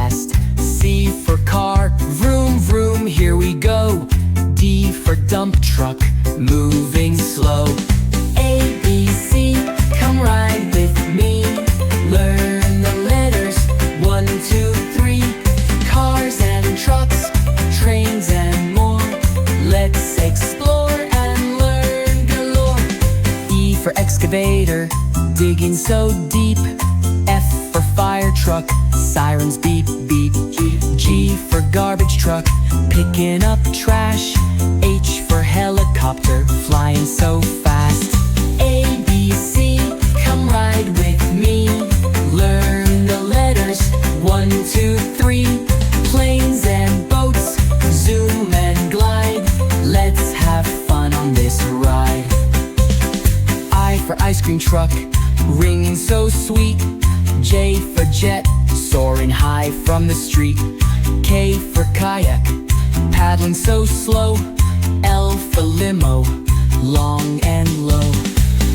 fast. C for car, vroom vroom, here we go. D for dump truck, moving slow. A, B, C, come ride with me. Learn the letters, 1, 2, 3. Cars and trucks, trains and more. Let's explore and learn galore. E for excavator, digging so deep. F for fire truck, sirens beep beep. G for garbage truck, picking up trash. H for helicopter, flying so fast. A, B, C, come ride with me. Learn the letters, 1, 2, 3. Planes and boats, zoom and glide. Let's have fun on this ride. I for ice cream truck, ringing so sweet. J for jet, soaring high from the street. K for kayak, paddling so slow. L for limo, long and low.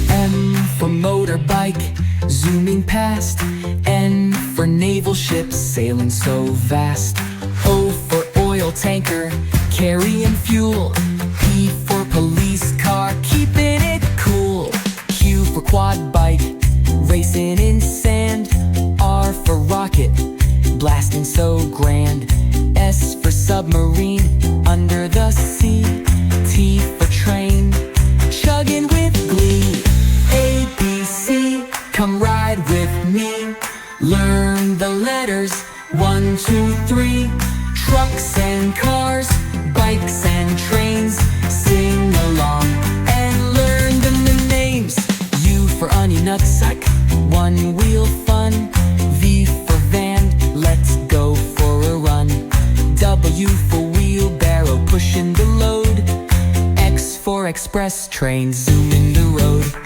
M for motorbike, zooming past. N for naval ship, sailing so vast. O for oil tanker, carrying fuel. P for police car, keeping it cool. Q for quad bike, racing in sand. R for rocket, blasting so grand. S for submarine, under the sea. T for train, chugging with glee. A, B, C, come ride with me. Learn the letters, 1, 2, 3. Trucks and cars, bikes and trains. Sing along and learn the names. U for onion nutsack, one wheel fun. V for van, let's go for a run. W for wheelbarrow, pushing the load. X for express train, zooming the road.